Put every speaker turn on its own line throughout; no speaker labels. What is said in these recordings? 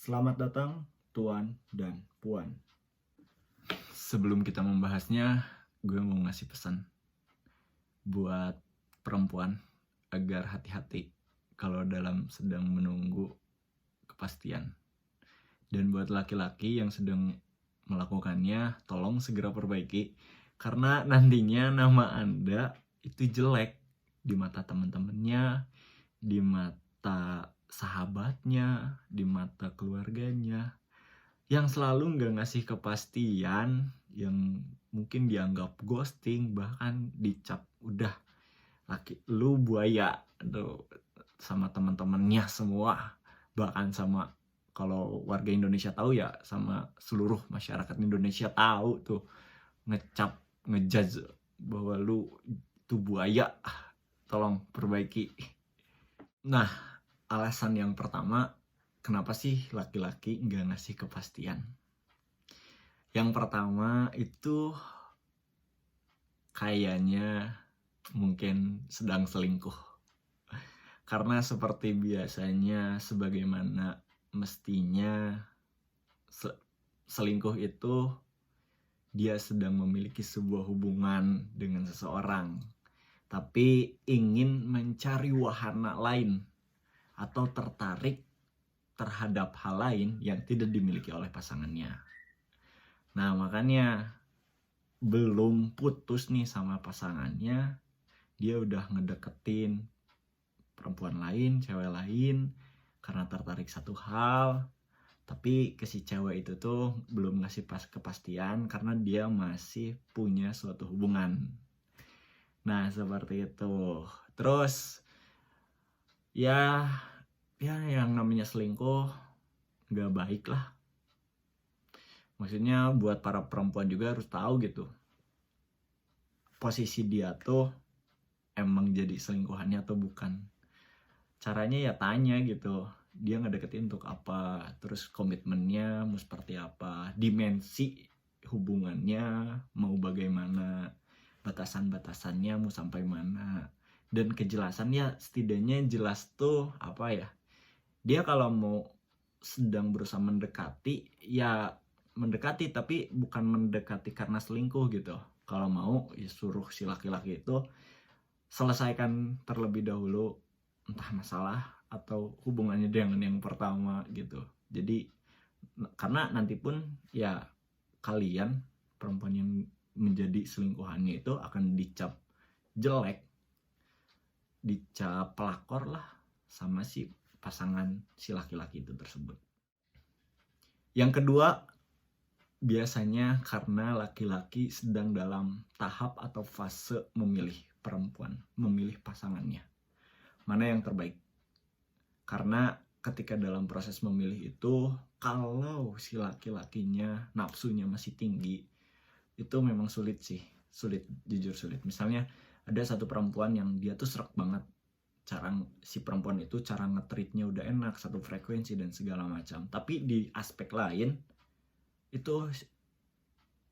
Selamat datang, Tuan dan Puan.
Sebelum kita membahasnya, gue mau ngasih pesan buat perempuan agar hati-hati kalau dalam sedang menunggu kepastian. Dan buat laki-laki yang sedang melakukannya, tolong segera perbaiki karena nantinya nama Anda itu jelek di mata teman-temannya, di mata sahabatnya, di mata keluarganya, yang selalu nggak ngasih kepastian, yang mungkin dianggap ghosting, bahkan dicap udah laki lu buaya tuh sama teman-temannya semua, bahkan sama kalau warga Indonesia tahu ya, sama seluruh masyarakat Indonesia tahu tuh, ngecap, ngejudge bahwa lu tuh buaya. Tolong perbaiki. Nah, alasan yang pertama, kenapa sih laki-laki nggak ngasih kepastian? Yang pertama itu kayaknya mungkin sedang selingkuh. Karena seperti biasanya, sebagaimana mestinya, selingkuh itu dia sedang memiliki sebuah hubungan dengan seseorang, tapi ingin mencari wahana lain atau tertarik terhadap hal lain yang tidak dimiliki oleh pasangannya. Nah, makanya belum putus nih sama pasangannya, dia udah ngedeketin perempuan lain, cewek lain, karena tertarik satu hal, tapi ke si cewek itu tuh belum ngasih kepastian karena dia masih punya suatu hubungan. Nah, seperti itu. Terus ya yang namanya selingkuh gak baik lah. Maksudnya buat para perempuan juga harus tahu gitu, posisi dia tuh emang jadi selingkuhannya atau bukan. Caranya ya tanya gitu, dia ngedeketin untuk apa, terus komitmennya mau seperti apa, dimensi hubungannya mau bagaimana, batasan-batasannya mau sampai mana, dan kejelasannya setidaknya jelas tuh apa ya, dia kalau mau sedang berusaha mendekati, ya mendekati tapi bukan mendekati karena selingkuh gitu. Kalau mau ya suruh si laki-laki itu selesaikan terlebih dahulu entah masalah atau hubungannya dengan yang pertama gitu. Jadi karena nanti pun ya kalian, perempuan yang menjadi selingkuhannya itu, akan dicap jelek, dicap pelakor lah sama si pasangan si laki-laki itu tersebut. Yang kedua, biasanya karena laki-laki sedang dalam tahap atau fase memilih perempuan, memilih pasangannya, mana yang terbaik. Karena ketika dalam proses memilih itu, kalau si laki-lakinya nafsunya masih tinggi, itu memang sulit sih, jujur sulit. Misalnya ada satu perempuan yang dia tuh serak banget, si perempuan itu cara nge-treatnya udah enak, satu frekuensi dan segala macam, tapi di aspek lain itu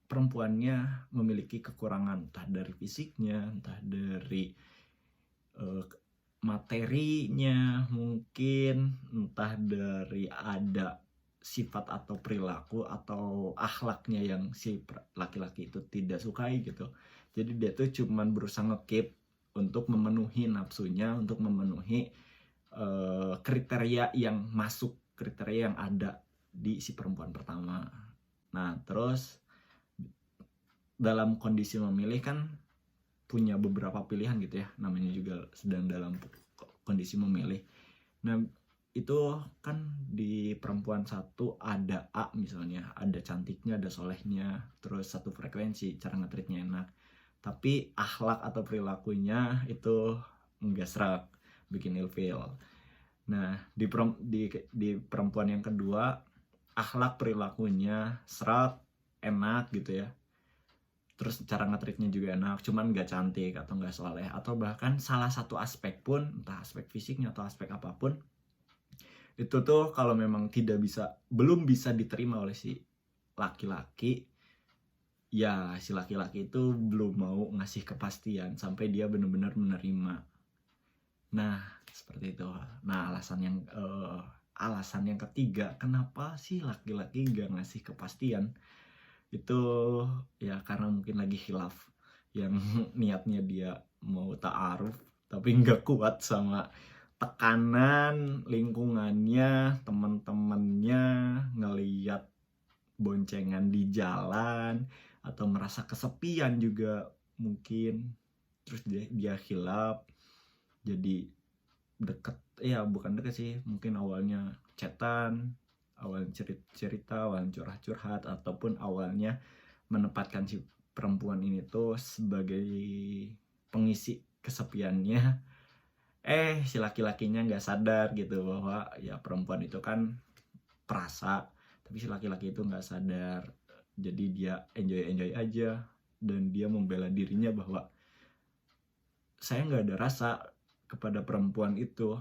perempuannya memiliki kekurangan, entah dari fisiknya, entah dari materinya mungkin, entah dari ada sifat atau perilaku atau akhlaknya yang si laki-laki itu tidak sukai gitu. Jadi dia tuh cuman berusaha nge-keep untuk memenuhi nafsunya, untuk memenuhi kriteria yang masuk, kriteria yang ada di si perempuan pertama. Nah, terus dalam kondisi memilih kan punya beberapa pilihan gitu ya, namanya juga sedang dalam kondisi memilih. Nah, itu kan di perempuan satu ada A misalnya, ada cantiknya, ada solehnya, terus satu frekuensi, cara nge-treatnya enak, tapi akhlak atau perilakunya itu enggak serak, bikin ilfeel. Nah, di perempuan yang kedua, akhlak perilakunya serak, enak gitu ya, terus cara nge-treatnya juga enak, cuman gak cantik atau gak soleh, atau bahkan salah satu aspek pun, entah aspek fisiknya atau aspek apapun, itu tuh kalau memang belum bisa diterima oleh si laki-laki, ya si laki-laki itu belum mau ngasih kepastian sampai dia benar-benar menerima. Nah, seperti itu. Nah, alasan yang alasan yang ketiga kenapa sih laki-laki gak ngasih kepastian itu ya karena mungkin lagi khilaf, yang niatnya dia mau ta'aruf tapi nggak kuat sama tekanan lingkungannya, teman-temannya ngeliat boncengan di jalan atau merasa kesepian juga mungkin, terus dia khilaf jadi deket, ya bukan deket sih, mungkin awalnya chatan, awal cerita, awal curhat ataupun awalnya menempatkan si perempuan ini tuh sebagai pengisi kesepiannya, si laki-lakinya nggak sadar gitu bahwa ya perempuan itu kan perasa, tapi si laki-laki itu nggak sadar, jadi dia enjoy aja dan dia membela dirinya bahwa saya nggak ada rasa kepada perempuan itu.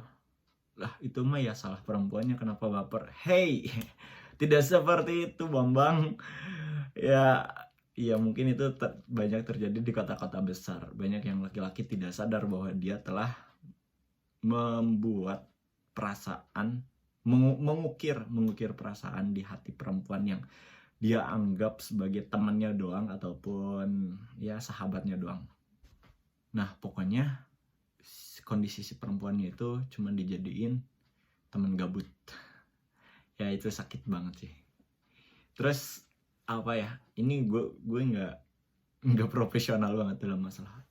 Lah itu mah ya salah perempuannya, kenapa baper? Hey, tidak seperti itu Bambang. Ya mungkin itu banyak terjadi di kota-kota besar. Banyak yang laki-laki tidak sadar bahwa dia telah membuat perasaan, mengukir perasaan di hati perempuan yang dia anggap sebagai temannya doang ataupun ya sahabatnya doang. Nah pokoknya kondisi si perempuannya itu cuma dijadiin teman gabut. Ya itu sakit banget sih. Terus apa ya, ini gue nggak profesional banget dalam masalah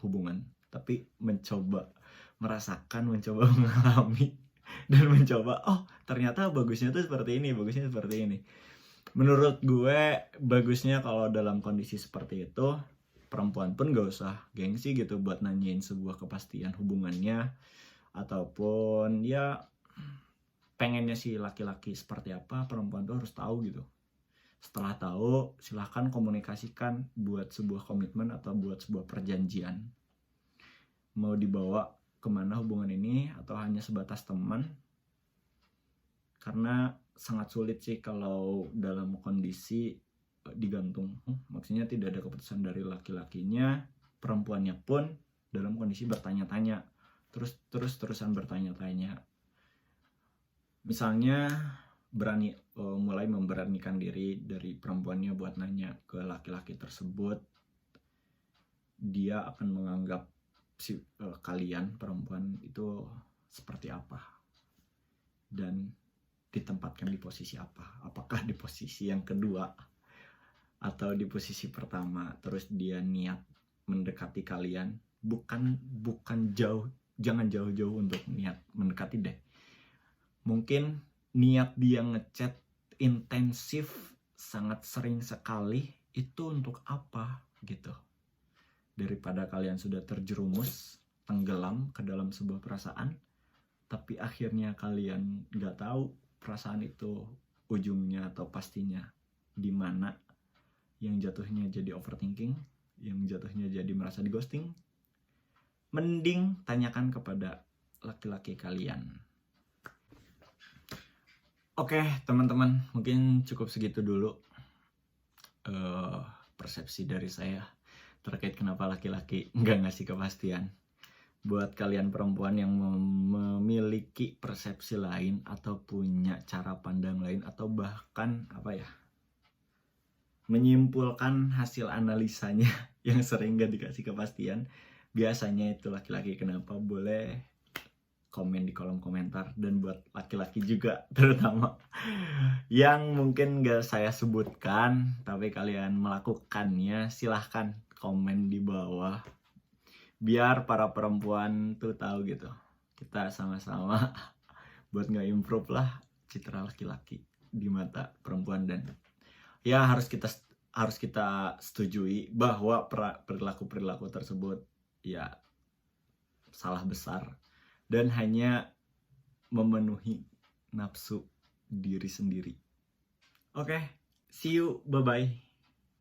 hubungan, tapi mencoba merasakan, mencoba mengalami dan mencoba, oh ternyata bagusnya tuh seperti ini, bagusnya seperti ini. Menurut gue bagusnya kalau dalam kondisi seperti itu perempuan pun gak usah gengsi gitu buat nanyain sebuah kepastian hubungannya, ataupun ya pengennya si laki-laki seperti apa, perempuan tuh harus tahu gitu. Setelah tahu, silahkan komunikasikan buat sebuah komitmen atau buat sebuah perjanjian. Mau dibawa kemana hubungan ini atau hanya sebatas teman? Karena sangat sulit sih kalau dalam kondisi digantung. Maksudnya tidak ada keputusan dari laki-lakinya, perempuannya pun dalam kondisi bertanya-tanya. Terusan bertanya-tanya. Misalnya mulai memberanikan diri dari perempuannya buat nanya ke laki-laki tersebut, dia akan menganggap kalian perempuan itu seperti apa dan ditempatkan di posisi apa, apakah di posisi yang kedua atau di posisi pertama. Terus dia niat mendekati kalian, bukan jangan jauh-jauh untuk niat mendekati deh, mungkin niat dia ngechat intensif sangat sering sekali itu untuk apa gitu, daripada kalian sudah terjerumus tenggelam ke dalam sebuah perasaan tapi akhirnya kalian nggak tahu perasaan itu ujungnya atau pastinya di mana, yang jatuhnya jadi overthinking, yang jatuhnya jadi merasa di ghosting. Mending tanyakan kepada laki-laki kalian. Oke teman-teman, mungkin cukup segitu dulu persepsi dari saya terkait kenapa laki-laki nggak ngasih kepastian. Buat kalian perempuan yang memiliki persepsi lain atau punya cara pandang lain atau bahkan menyimpulkan hasil analisanya yang sering nggak dikasih kepastian, biasanya itu laki-laki kenapa, boleh komen di kolom komentar. Dan buat laki-laki juga terutama yang mungkin gak saya sebutkan tapi kalian melakukannya, silahkan komen di bawah biar para perempuan tuh tahu gitu, kita sama-sama buat nge-improve lah citra laki-laki di mata perempuan. Dan ya harus kita setujui bahwa perilaku tersebut ya salah besar dan hanya memenuhi nafsu diri sendiri. Oke, see you, bye-bye.